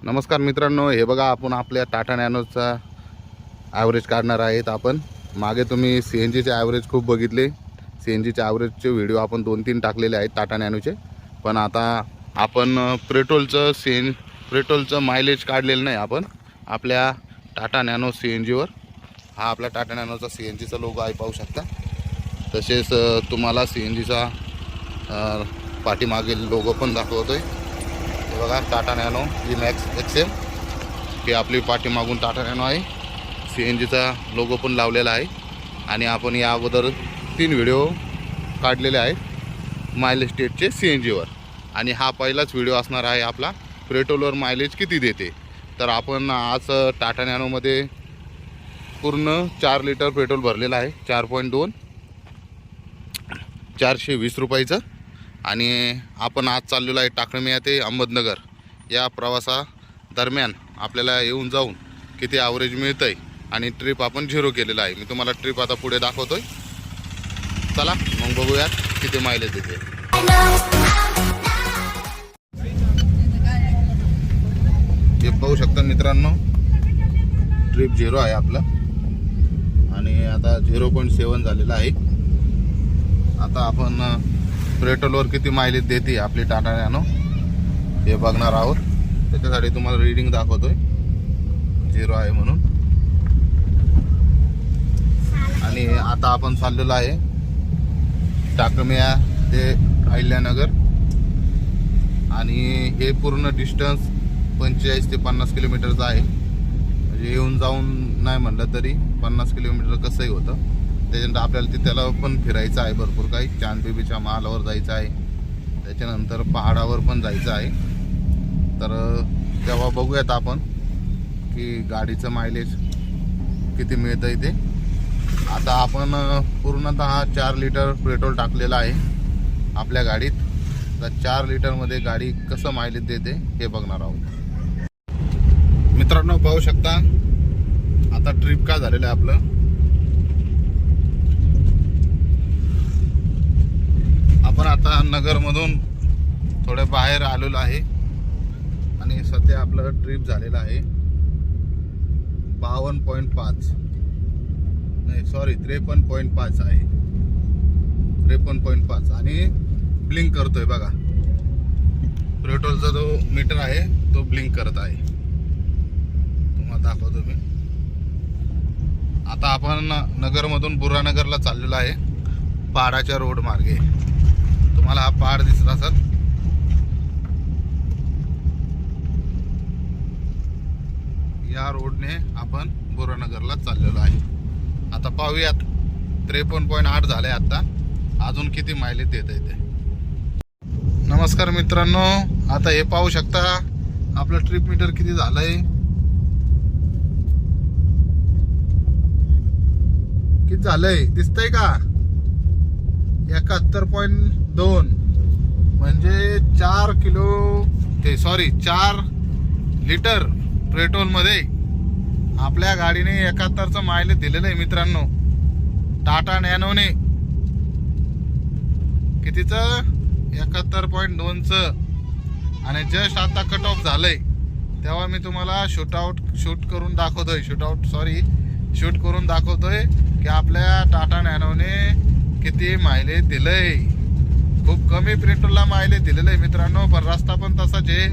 नमस्कार मित्रांनो, हे बघा आपण आपल्या टाटा नॅनोचा ॲव्हरेज काढणार आहेत. आपण मागे तुम्ही CNGचे ॲव्हरेज खूप बघितले. CNGचे ॲव्हरेजचे व्हिडिओ आपण 2-3 टाकलेले आहेत टाटा नॅनोचे. पण आता आपण पेट्रोलचं मायलेज काढलेलं नाही आपण आपल्या टाटा नॅनो CNGवर. हा आपला टाटा नॅनोचा CNGचा लोगो आहे, पाहू शकता. तसेच तुम्हाला CNGचा पाठीमागील लोगो पण दाखवतोय. हे बघा, टाटा नॅनो G-Max XM ही आपली पाठीमागून टाटा नॅनो आहे. CNGचा लोगो पण लावलेला आहे. आणि आपण या अगोदर 3 व्हिडिओ काढलेले आहेत मायलेज स्टेटचे CNGवर. आणि हा पहिलाच व्हिडिओ असणार आहे आपला पेट्रोलवर मायलेज किती देते. तर आपण आज टाटा नॅनोमध्ये पूर्ण 4 लिटर पेट्रोल भरलेलं आहे. 4.2 420 रुपयाचं. आणि आपण आज चाललेलो आहे टाकळमिया ते अहमदनगर. या प्रवासादरम्यान आपल्याला येऊन जाऊन किती ॲव्हरेज मिळतं आहे आणि ट्रिप आपण 0 केलेला आहे. मी तुम्हाला ट्रिप आता पुढे दाखवतोय. चला मग बघूयात किती मायलेज देते. हे पाहू शकता मित्रांनो, ट्रिप 0 आहे आपला आणि आता 0.7 झालेला आहे. आता आपण पेट्रोलवर किती मायलेज देते आपली टाटा नॅनो हे बघणार आहोत. त्याच्यासाठी तुम्हाला रीडिंग दाखवतोय 0 आहे म्हणून. आणि आता आपण चाललेलो आहे टाकळमिया ते अहिल्यानगर. आणि हे पूर्ण डिस्टन्स 45 ते 50 किलोमीटरचं आहे. म्हणजे येऊन जाऊन नाही म्हटलं तरी 50 किलोमीटर कसंही होतं. त्याच्यानंतर आपल्याला त्याला पण फिरायचं आहे भरपूर काही. चांदबिबीच्या महालावर जायचं आहे, त्याच्यानंतर पहाडावर पण जायचं आहे. तर तेव्हा बघूयात आपण की गाडीचं मायलेज किती मिळतं आहे ते. आता आपण पूर्णतः 4 लिटर पेट्रोल टाकलेलं आहे आपल्या गाडीत. तर 4 लिटरमध्ये गाडी कसं मायलेज देते हे बघणार आहोत. मित्रांनो पाहू शकता, आता ट्रिप का झालेलं आहे आपलं. आपण आता नगरमधून थोडं बाहेर आलेलो आहे आणि सध्या आपलं ट्रिप झालेलं आहे 52.5 नाही सॉरी 53.5 आहे. 53.5 आणि ब्लिंक करतोय बघा. पेट्रोलचा जो मीटर आहे तो ब्लिंक करत आहे. तुम्हाला दाखवतो मी. आता आपण नगरमधून बुरानगरला चाललेलो आहे पहाडाच्या रोड मार्गे. तुम्हाला हा पहाड दिसत असेल. या रोडने आपण बुरानगरला चाललेलो आहे. आता पाहूयात 53.8 झाले. आता अजून किती मायलेज देत आहे ते. नमस्कार मित्रांनो, आता हे पाहू शकता आपलं ट्रिप मीटर किती झालंय. किती झालंय दिसतंय का? 71.2 म्हणजे 4 लिटर पेट्रोलमध्ये आपल्या गाडीने 71चं मायलेज दिलेलं आहे मित्रांनो. टाटा नॅनोने कितीचं? 71.2चं. आणि जस्ट आता कट ऑफ झालंय तेव्हा मी तुम्हाला शूट करून दाखवतोय की आपल्या टाटा नॅनोने किती मायलेज दिलंय. खूप कमी पेट्रोलला मायलेज दिलेलं आहे मित्रांनो. पण रस्ता पण तसाच आहे,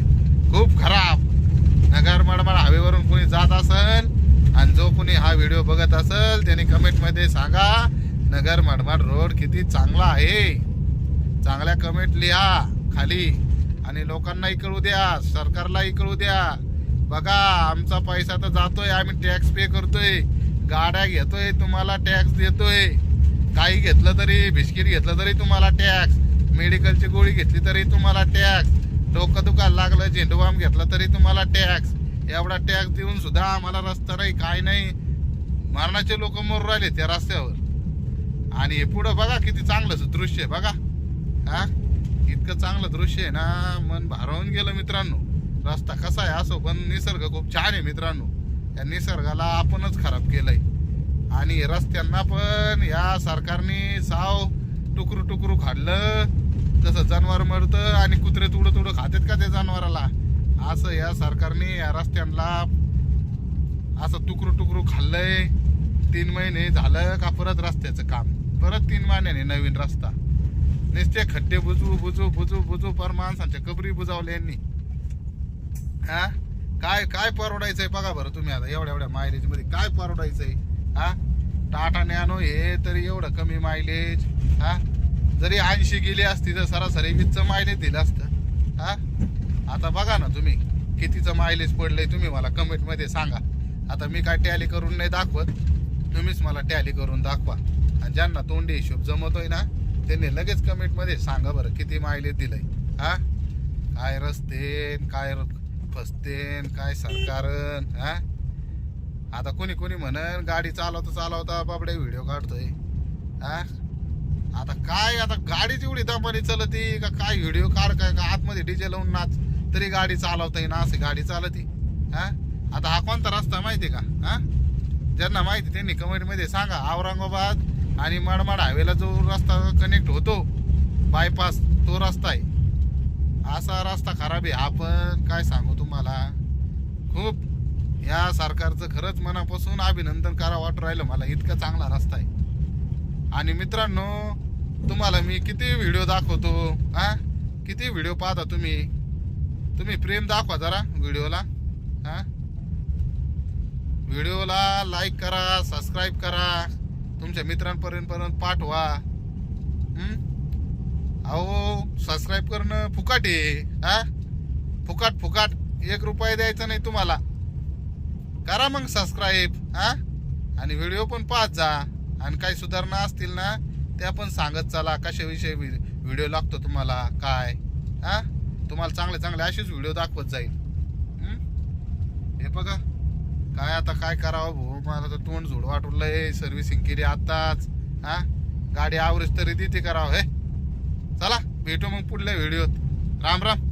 खूप खराब. नगर मडमड हवेवरून कोणी जात असेल आणि जो कोणी हा व्हिडिओ बघत असेल त्याने कमेंटमध्ये सांगा नगर मडमड रोड किती चांगला आहे. चांगल्या कमेंट लिहा खाली आणि लोकांनाही कळू द्या, सरकारलाही कळू द्या. बघा आमचा पैसा तर जातोय, आम्ही टॅक्स पे करतोय, गाड्या घेतोय, तुम्हाला टॅक्स देतोय. काही घेतलं तरी, बिस्किट घेतलं तरी तुम्हाला टॅक्स, मेडिकलची गोळी घेतली तरी तुम्हाला टॅक्स, डोकं दुखायला लागलं झेंडूबाम घेतला तरी तुम्हाला टॅक्स. एवढा टॅक्स देऊन सुद्धा आम्हाला रस्ता नाही, काय नाही. मरणाचे लोक मरून राहिले त्या रस्त्यावर. आणि हे पुढं बघा किती चांगलं दृश्य आहे बघा. हा इतकं चांगलं दृश्य आहे ना, मन भारावून गेलं मित्रांनो. रस्ता कसा आहे असो, पण निसर्ग खूप छान आहे मित्रांनो. या निसर्गाला आपणच खराब केलंय. आणि रस्त्यांना पण या सरकारने साव टुकरू खाल्लं. जसं जनावर मरतं आणि कुत्रे तुडं खातात का त्या जनावराला, असं या सरकारने या रस्त्यांना असं तुकरू तुकरू खाल्लंय. 3 महिने झालं का परत रस्त्याचं काम, परत 3 महिन्याने नवीन रस्ता. नुसते खड्डे बुजू बुजू बुजू बुजू पर माणसांच्या कबरी बुजावले यांनी. हा काय काय परवडायचंय बघा बरं तुम्ही. आता एवढ्या एवढ्या मायलेज मध्ये काय परवडायचंय? हा टाटा नॅनो हे तरी एवढं कमी मायलेज. हा जरी 80 गेली असती तर सरासरी 20चं मायलेज दिलं असतं. हा आता बघा ना तुम्ही कितीचं मायलेज पडलंय, तुम्ही मला कमेंट मध्ये सांगा. आता मी काय टॅली करून नाही दाखवत, तुम्हीच मला टॅली करून दाखवा. आणि ज्यांना तोंडी हिशोब जमतोय ना त्यांनी लगेच कमेंट मध्ये सांगा बरं किती मायलेज दिलंय. हा काय रस्ते, काय फसतेन, काय सरकारन. हा आता कोणी कोणी म्हणन गाडी चालवता बाबडे व्हिडिओ काढतोय. हा आता काय, आता गाडीच एवढी दमानी चलती का काय? व्हिडिओ काढ काय का आतमध्ये डीजे लावून नाच तरी गाडी चालवता ना, अशी गाडी चालती. हा आता हा कोणता रस्ता माहितीये का? हा ज्यांना माहिती त्यांनी कमेंट मध्ये सांगा. औरंगाबाद आणि मडमाड हायवेला जो रस्ता कनेक्ट होतो बायपास, तो रस्ता आहे. असा रस्ता खराब आहे. आपण काय सांगू तुम्हाला. खूप या सरकारचं खरंच मनापासून अभिनंदन करा वाटू राहिलं मला. इतका चांगला रस्ता आहे. आणि मित्रांनो तुम्हाला मी किती व्हिडिओ दाखवतो. हा किती व्हिडिओ पाहता तुम्ही प्रेम दाखवा जरा व्हिडिओला. हा व्हिडिओला लाईक करा, सबस्क्राईब करा, तुमच्या मित्रांपर्यंत पाठवा. अहो सबस्क्राईब करणं फुकाट आहे. हा फुकाट 1 रुपया द्यायचा नाही तुम्हाला. करा मग सबस्क्राईब. हा आणि व्हिडिओ पण पाहत जा. आणि काही सुधारणा असतील ना त्या पण सांगत चला. कशाविषयी व्हिडिओ लागतो तुम्हाला काय. हा तुम्हाला चांगले असेच व्हिडिओ दाखवत जाईल. हे बघा काय आता काय करावं भाऊ. मला तर तोंड झोड वाटलंय. सर्व्हिसिंग केली आताच. हा गाडी आवरेज तरी देते करावं. हे चला भेटू मग पुढल्या व्हिडिओत. राम राम.